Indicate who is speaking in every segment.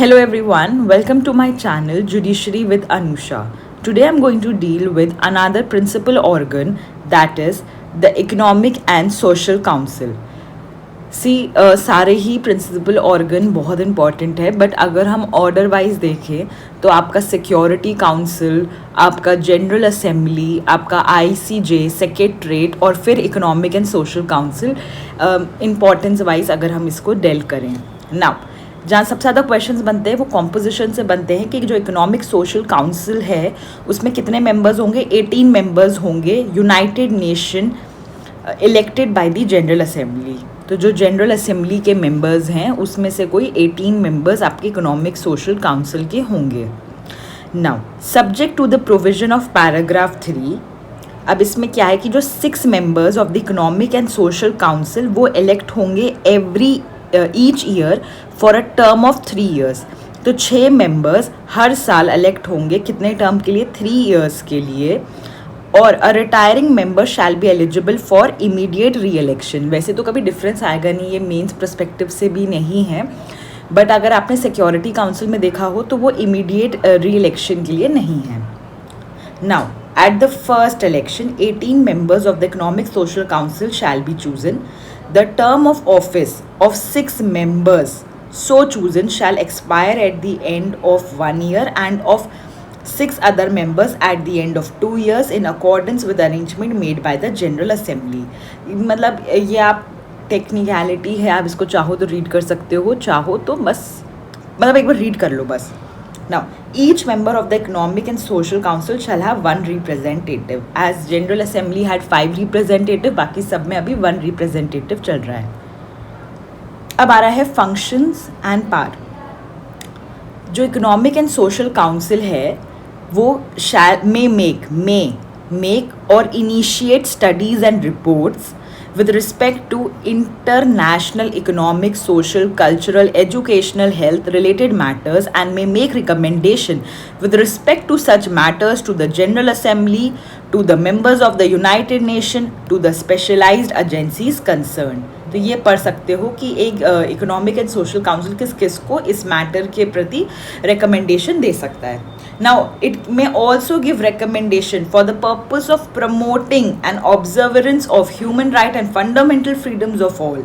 Speaker 1: Hello everyone, welcome to my channel Judiciary with Anusha. Today I'm going to deal with another principal organ, that is the Economic and Social Council. सारे ही principal organ बहुत important है, but अगर हम order wise देखें तो आपका security council, आपका general assembly, आपका ICJ, सेक्रेटरेट और फिर economic and social council importance wise अगर हम इसको डेल करें नाउ, जहाँ सबसे ज़्यादा क्वेश्चंस बनते हैं वो कॉम्पोजिशन से बनते हैं कि जो इकोनॉमिक सोशल काउंसिल है उसमें कितने मेंबर्स होंगे। 18 मेंबर्स होंगे, United nation elected by the general assembly. तो जो जनरल असेंबली के मेंबर्स हैं उसमें से कोई 18 मेंबर्स आपके इकोनॉमिक सोशल काउंसिल के होंगे। Now subject to the provision of paragraph 3, अब इसमें क्या है कि जो 6 members of the economic and social council वो इलेक्ट होंगे each year for a term of 3 years। तो 6 मेंबर्स हर साल इलेक्ट होंगे, कितने टर्म के लिए? 3 years के लिए। और uh retiring member shall be eligible for immediate re election. वैसे तो कभी डिफरेंस आएगा नहीं, ये मेंस पर्सपेक्टिव से भी नहीं है, बट अगर आपने सिक्योरिटी काउंसिल में देखा हो तो वो इमीडिएट री इलेक्शन के लिए नहीं है। Now at the first election, 18 members of the Economic Social Council shall be chosen. The term of office of 6 members so chosen shall expire at the end of 1 year and of 6 other members at the end of 2 years in accordance with the arrangement made by the General Assembly। मतलब ये आप technicality है, आप इसको चाहो तो read कर सकते हो, चाहो तो बस मतलब एक बार रीड कर लो बस। Now, each member of the Economic and Social Council shall have 1 representative. As General Assembly had 5 representative, बाकी सब में अभी 1 representative चल रहा है। अब आ रहा है functions and power। जो Economic and Social Council है वो may make or initiate studies and reports with respect to international economic, social, cultural, educational, health related matters and may make recommendation with respect to such matters to the General Assembly, to the members of the United Nations, to the specialized agencies concerned। तो ये पढ़ सकते हो कि एक economic and social council किस किस को इस मैटर के प्रति रिकमेंडेशन दे सकता है। Now, it may also give recommendation for the purpose of promoting and observance of human right and fundamental freedoms of all।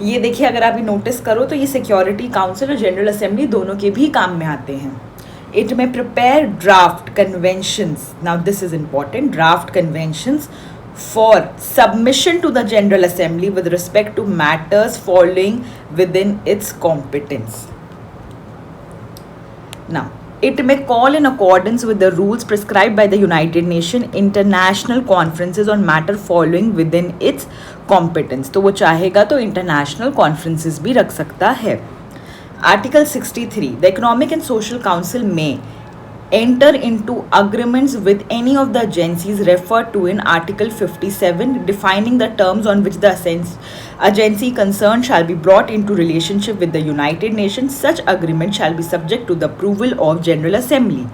Speaker 1: ये देखिए, अगर आप ये नोटिस करो तो ये सिक्योरिटी काउंसिल और जनरल असेंबली दोनों के भी काम में आते हैं। It may prepare draft conventions, now this is important, draft conventions for submission to the General Assembly with respect to matters falling within its competence। Now, it may call in accordance with the rules prescribed by the United Nations international conferences on matter falling within its competence। तो वो चाहेगा तो international conferences भी रख सकता है। Article 63, the Economic and Social Council may enter into agreements with any of the agencies referred to in Article 57, defining the terms on which the agency concerned shall be brought into relationship with the United Nations। Such agreement shall be subject to the approval of General Assembly।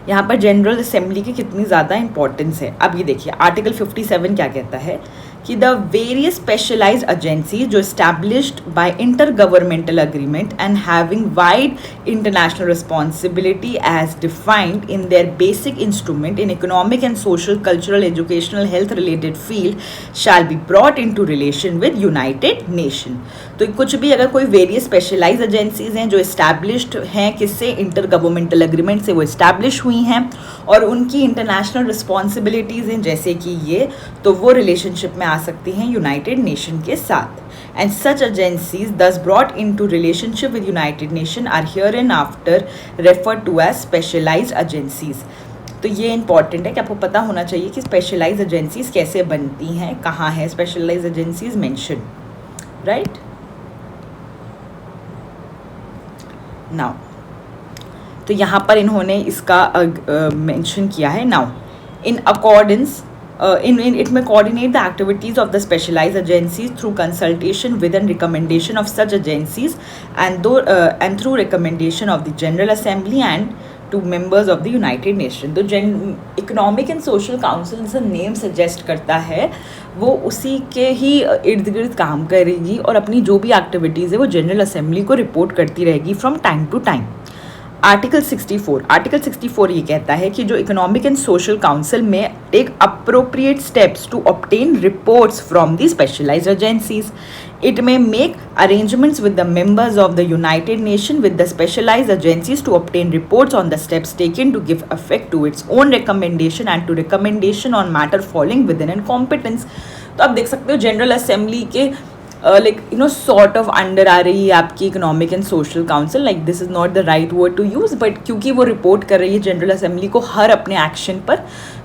Speaker 1: यहाँ पर general assembly की कितनी ज़्यादा importance है। अब ये देखिए, article 57 क्या कहता है कि द वेरियस स्पेशलाइज्ड एजेंसी जो established by inter governmental agreement and having wide international responsibility as defined in their basic instrument in economic and social, cultural, educational, health related field shall be brought in to relation with United Nation. तो कुछ भी अगर कोई various specialise agencies हैं जो established हैं, किससे? Inter governmental agreement से वो इस्टेब्लिश हुई हैं और उनकी इंटरनेशनल रिस्पॉन्सिबिलिटीज़ हैं जैसे कि ये, तो वो रिलेशनशिप में आ सकती हैं यूनाइटेड नेशन के साथ। And such agencies thus brought in to relationship with United Nation are here and after refer to as specialised agencies. तो ये इंपॉर्टेंट है कि आपको पता होना चाहिए कि स्पेशलाइज्ड एजेंसीज कैसे बनती हैं, कहाँ है specialised agencies mention, right. Now तो यहाँ पर इन्होंने इसका मेंशन किया है। Now in accordance it may coordinate the activities of the specialized agencies through consultation with and recommendation of such agencies and through recommendation of the General Assembly and to members of the United Nations. तो economic and social council जैसा name suggest करता है वो उसी के ही इर्द गिर्द काम करेगी और अपनी जो भी एक्टिविटीज़ है वो जनरल असेंबली को रिपोर्ट करती रहेगी from time to time. Article 64 ये कहता है कि जो इकोनॉमिक एंड सोशल काउंसिल में take appropriate steps to obtain reports from the specialised agencies. It may make arrangements with the members of the United Nations with the specialized agencies to obtain reports on the steps taken to give effect to its own recommendation and to recommendation on matter falling within its competence. तो आप देख सकते हो general assembly के sort of under आ रही है आपकी economic and social council. Like this is not the right word to use, but क्योंकि वो रिपोर्ट कर रही है जनरल असेंबली को हर अपने एक्शन पर,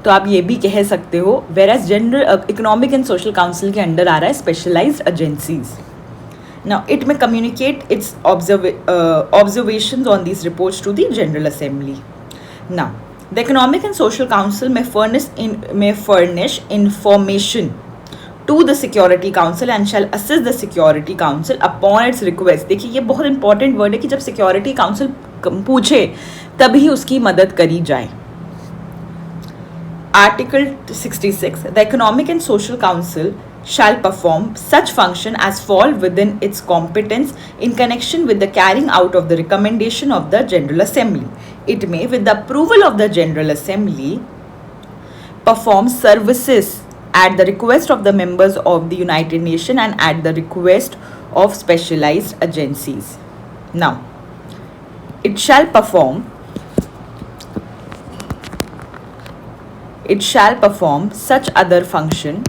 Speaker 1: तो आप ये भी कह सकते हो. Whereas general economic and social council के अंडर आ रहा है specialised agencies. Now, it may communicate its observations on these reports to the General Assembly. Now, the Economic and Social Council may furnish information to the Security Council and shall assist the Security Council upon its request. देखिए ये बहुत important word है कि जब Security Council पूछे तभी उसकी मदद करी जाए. Article 66. The Economic and Social Council shall perform such function as fall within its competence in connection with the carrying out of the recommendation of the General Assembly. It may, with the approval of the General Assembly, perform services at the request of the members of the United Nations and at the request of specialized agencies. Now, it shall perform such other function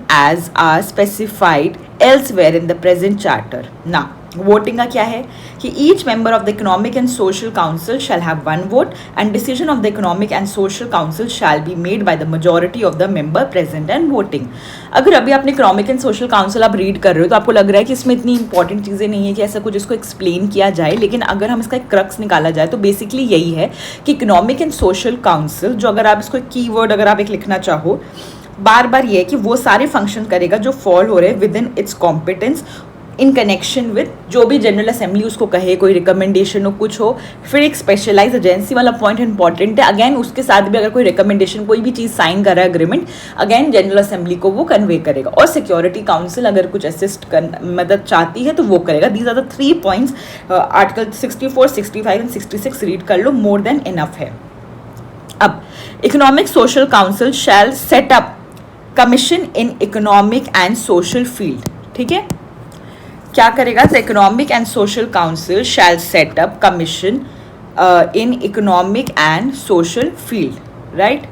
Speaker 1: as are specified elsewhere in the present charter. Now, voting का क्या है कि each member of the economic and social council shall have one vote and decision of the economic and social council shall be made by the majority of the member present and voting. अगर अभी आपने economic and social council आप read कर रहे हो तो आपको लग रहा है कि इसमें इतनी इंपॉर्टेंट चीज़ें नहीं है कि ऐसा कुछ इसको एक्सप्लेन किया जाए, लेकिन अगर हम इसका एक क्रक्स निकाला जाए तो बेसिकली यही है कि इकोनॉमिक एंड सोशल काउंसिल, जो अगर आप इसको की वर्ड अगर आप एक लिखना चाहो, बार बार ये है कि वो सारे फंक्शन करेगा जो फॉल हो रहे हैं with in its competence in connection with जो भी जनरल असेंबली उसको कहे, कोई रिकमेंडेशन हो, कुछ हो. फिर एक स्पेशलाइज एजेंसी वाला पॉइंट इंपॉर्टेंट है. अगेन उसके साथ भी अगर कोई रिकमेंडेशन, कोई भी चीज़ साइन कर रहा है एग्रीमेंट, अगेन जनरल असेंबली को वो कन्वे करेगा. और सिक्योरिटी काउंसिल अगर कुछ असिस्ट कर मदद चाहती है तो वो करेगा. These are the 3 points. Article 64, 65 and 66 read कर लो, मोर देन इनफ है. अब economic social council shall set up commission in economic and social field. ठीक है, क्या करेगा? The economic and social council shall set up commission in economic and social field, right,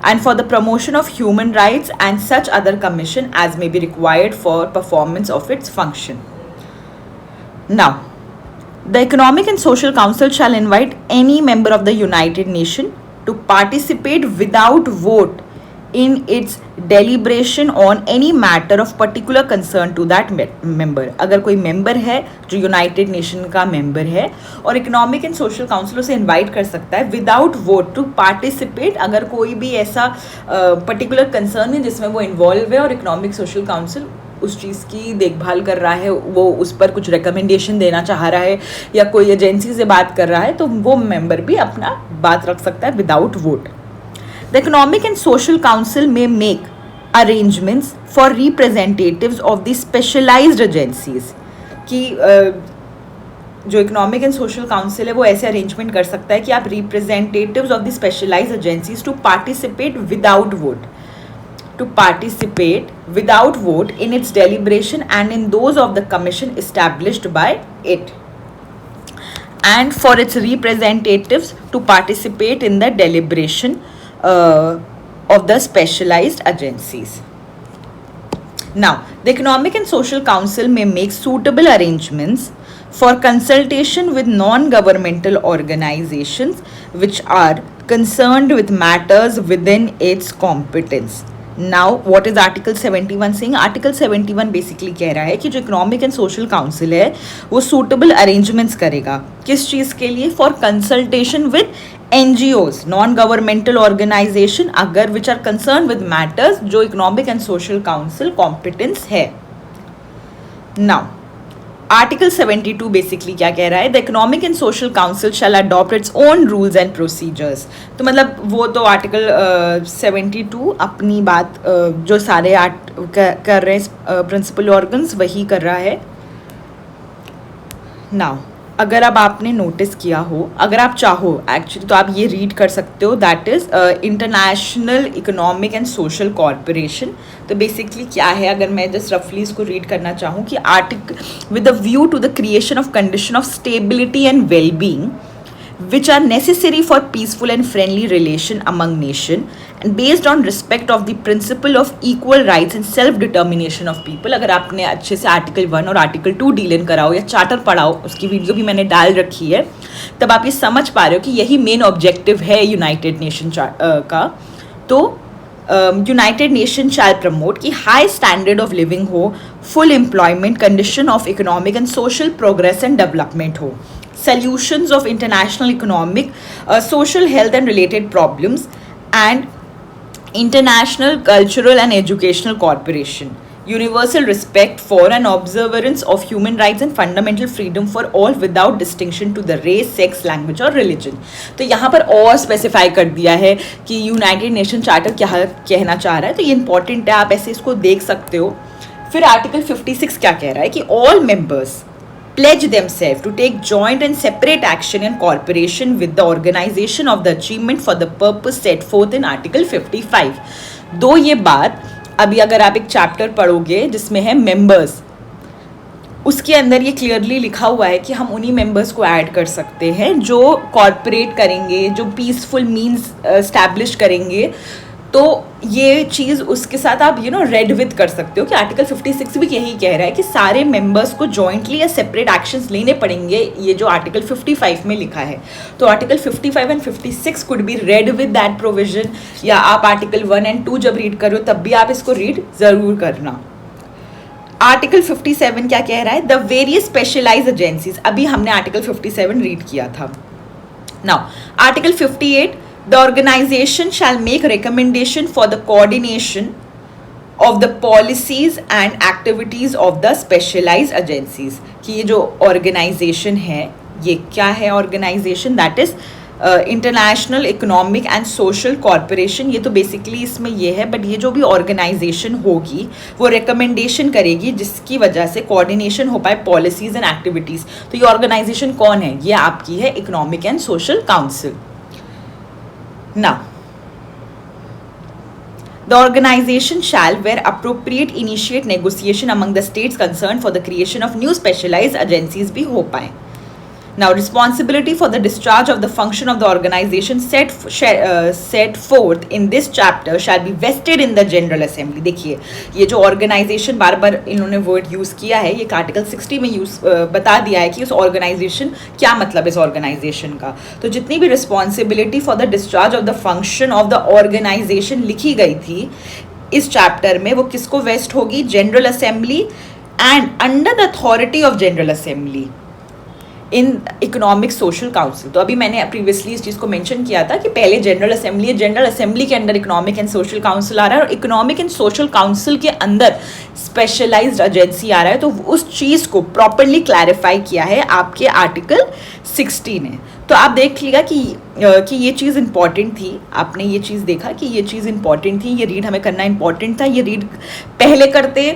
Speaker 1: and for the promotion of human rights and such other commission as may be required for performance of its function. Now, the Economic and Social Council shall invite any member of the United Nations to participate without vote in its deliberation on any matter of particular concern to that member. अगर कोई member है जो United nation का member है और economic and social council उसे invite कर सकता है विदाउट वोट टू पार्टिसिपेट, अगर कोई भी ऐसा पर्टिकुलर कंसर्न है जिसमें वो इन्वॉल्व है और इकोनॉमिक सोशल काउंसिल उस चीज़ की देखभाल कर रहा है, वो उस पर कुछ रिकमेंडेशन देना चाह रहा है या कोई एजेंसी से बात कर रहा है, तो वो मेंबर भी अपना बात रख सकता है without vote. The Economic and Social Council may make arrangements for representatives of the specialized agencies. कि जो इकोनॉमिक एंड सोशल काउंसिल है वो ऐसे अरेंजमेंट कर सकता है कि आप representatives of the specialised agencies to participate without vote in its deliberation and in those of the commission established by it, and for its representatives to participate in the deliberation of the specialized agencies. Now, the Economic and Social Council may make suitable arrangements for consultation with non-governmental organizations which are concerned with matters within its competence. Now, what is Article 71 saying? Article 71 basically कह रहा है कि जो Economic and Social Council है वो suitable arrangements करेगा. किस चीज़ के लिए? For consultation with NGOs, non-governmental organization, अगर which are concerned with matters जो Economic and Social Council competence है. Now, आर्टिकल 72 बेसिकली क्या कह रहा है, the economic and social council shall adopt its own rules and procedures. तो मतलब वो तो आर्टिकल 72 अपनी बात जो सारे कर रहे हैं प्रिंसिपल ऑर्गन्स वही कर रहा है। नाउ अगर अब आपने नोटिस किया हो, अगर आप चाहो एक्चुअली तो आप ये रीड कर सकते हो, that is international economic and social corporation. तो बेसिकली क्या है, अगर मैं जस्ट रफली इसको रीड करना चाहूँ कि article with a view to the creation of condition of stability and wellbeing which are necessary for peaceful and friendly relation among nation and based on respect of the principle of equal rights and self determination of people। अगर आपने अच्छे से article 1 और article 2 deal in कराओ या charter पढ़ाओ, उसकी video भी मैंने डाल रखी है, तब आप ये समझ पा रहे हो कि यही मेन ऑब्जेक्टिव है यूनाइटेड नेशन का। तो यूनाइटेड नेशन शैल प्रमोट कि हाई स्टैंडर्ड ऑफ लिविंग हो, full employment, condition of economic and social progress and development हो, solutions of international economic, social health and related problems, and international cultural and educational cooperation, universal respect for and observance of human rights and fundamental freedom for all without distinction to the race, sex, language और religion। तो यहाँ पर और specify कर दिया है कि United nation charter क्या कहना चाह रहा है, तो ये इंपॉर्टेंट है, आप ऐसे इसको देख सकते हो। फिर आर्टिकल 56 क्या कह रहा है कि all members pledge themselves to take joint and separate action in cooperation with the organization of the achievement for the purpose set forth in Article 55। दो ये बात अभी अगर आप एक चैप्टर पढ़ोगे जिसमें है मेंबर्स, उसके अंदर ये क्लियरली लिखा हुआ है कि हम उन्हीं मेंबर्स को ऐड कर सकते हैं जो कॉर्पोरेट करेंगे, जो पीसफुल मीन्स एस्टैब्लिश करेंगे। तो ये चीज़ उसके साथ आप रेड विथ कर सकते हो कि आर्टिकल 56 भी यही कह रहा है कि सारे मेंबर्स को जॉइंटली या सेपरेट एक्शंस लेने पड़ेंगे, ये जो आर्टिकल 55 में लिखा है। तो article 55 and 56 could be read with that provision, या आप आर्टिकल 1 एंड 2 जब रीड करो तब भी आप इसको रीड ज़रूर करना। आर्टिकल 57 क्या कह रहा है, द वेरियस स्पेशलाइज्ड एजेंसीज, अभी हमने आर्टिकल 57 रीड किया था। Now article 58, the organization shall make recommendation for the coordination of the policies and activities of the specialized agencies। कि ये जो organization है, ये क्या है organization, that is international economic and social corporation. ये तो बेसिकली इसमें ये है, बट ये जो भी ऑर्गेनाइजेशन होगी वो रिकमेंडेशन करेगी जिसकी वजह से कोऑर्डिनेशन हो पाए पॉलिसीज एंड एक्टिविटीज़। तो ये ऑर्गेनाइजेशन कौन है, ये आपकी है economic and social council. Now, the organization shall, where appropriate, initiate negotiation among the states concerned for the creation of new specialized agencies भी हो पाए। Now, responsibility for the discharge of the function of the organization set forth in this chapter shall be vested in the General Assembly। देखिए ये जो organization बार बार इन्होंने word use किया है, ये आर्टिकल 60 में बता दिया है कि उस ऑर्गेनाइजेशन क्या मतलब है, इस ऑर्गेनाइजेशन का। तो जितनी भी responsibility for the discharge of the function of the organisation लिखी गई थी इस चैप्टर में, वो किसको वेस्ट होगी, general assembly, and under the authority of general assembly in economic social council. तो अभी मैंने प्रीवियसली इस चीज़ को मेंशन किया था कि पहले जनरल असेंबली है, जनरल असेंबली के अंदर इकोनॉमिक एंड सोशल काउंसिल आ रहा है, और इकोनॉमिक एंड सोशल काउंसिल के अंदर स्पेशलाइज्ड एजेंसी आ रहा है। तो उस चीज़ को प्रॉपरली क्लैरिफाई किया है आपके आर्टिकल 60 ने। तो आप देख लिया कि ये चीज़ इंपॉर्टेंट थी, आपने ये चीज़ देखा कि ये चीज़ इंपॉर्टेंट थी, ये रीड हमें करना इंपॉर्टेंट था। ये रीड पहले करते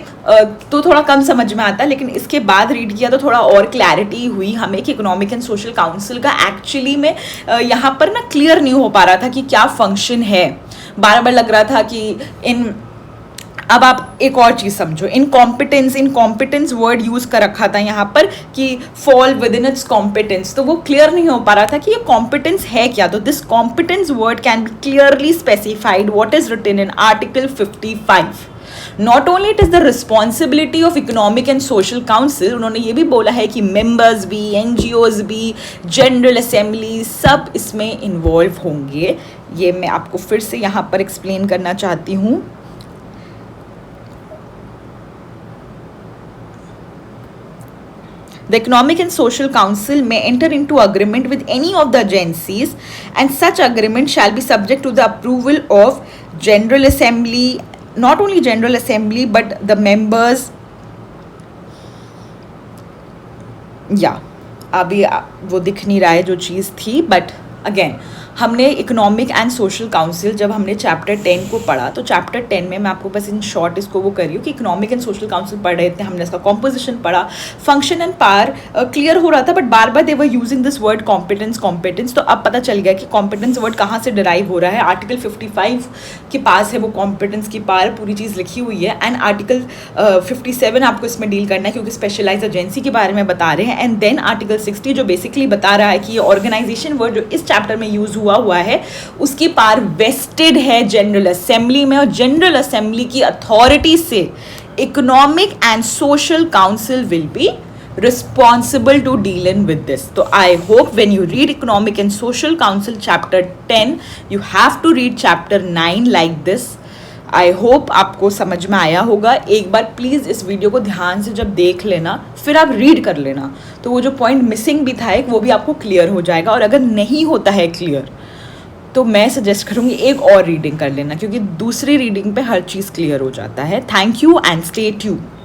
Speaker 1: तो थोड़ा कम समझ में आता, लेकिन इसके बाद रीड किया तो थोड़ा और क्लैरिटी हुई हमें कि इकोनॉमिक एंड सोशल काउंसिल का एक्चुअली में यहाँ पर ना क्लियर नहीं हो पा रहा था कि क्या फंक्शन है। बार बार लग रहा था कि अब आप एक और चीज़ समझो, इनकॉम्पिटेंस वर्ड यूज़ कर रखा था यहाँ पर कि fall with in its competence, तो वो क्लियर नहीं हो पा रहा था कि ये कॉम्पिटेंस है क्या। तो this competence word can be clearly specified what is written in article 55। Not only it is the responsibility of economic and social council, उन्होंने ये भी बोला है कि मेंबर्स भी, NGOs भी, जनरल असेंबली सब इसमें इन्वॉल्व होंगे। ये मैं आपको फिर से यहाँ पर एक्सप्लेन करना चाहती हूँ। The Economic and Social Council may enter into agreement with any of the agencies, and such agreement shall be subject to the approval of General Assembly, not only General Assembly but the members या अभी वो दिख नहीं रहा है जो चीज़ थी, but again हमने इकोनॉमिक एंड सोशल काउंसिल जब हमने चैप्टर 10 को पढ़ा, तो चैप्टर 10 में मैं आपको बस इन शॉर्ट इसको वो कर रही हूँ कि इकोनॉमिक एंड सोशल काउंसिल पढ़ रहे थे, हमने इसका कॉम्पोजिशन पढ़ा, फंक्शन एंड पावर क्लियर हो रहा था, but bar bar they were using this word competence, तो अब पता चल गया कि कॉम्पिटेंस वर्ड कहाँ से डिराइव हो रहा है। आर्टिकल 55 के पास है वो कॉम्पिटेंस की पावर पूरी चीज़ लिखी हुई है, एंड आर्टिकल 57 आपको इसमें डील करना है क्योंकि स्पेशलाइज एजेंसी के बारे में बता रहे हैं, एंड देन आर्टिकल 60 जो बेसिकली बता रहा है कि ये ऑर्गेनाइजेशन वर्ड जो इस चैप्टर में यूज हुआ है उसकी पावर वेस्टेड है जनरल असेंबली में, और जनरल असेंबली की अथॉरिटी से economic and social council will be responsible to deal in with this. So I hope when you read Economic and Social Council chapter 10, you have to read chapter 9 like this. I hope आपको समझ में आया होगा. एक बार please इस video को ध्यान से जब देख लेना, फिर आप रीड कर लेना, तो वो जो पॉइंट मिसिंग भी था एक, वो भी आपको क्लियर हो जाएगा. और अगर नहीं होता है क्लियर, तो मैं सजेस्ट करूँगी एक और रीडिंग कर लेना, क्योंकि दूसरी रीडिंग पे हर चीज़ क्लियर हो जाता है. Thank you and stay tuned.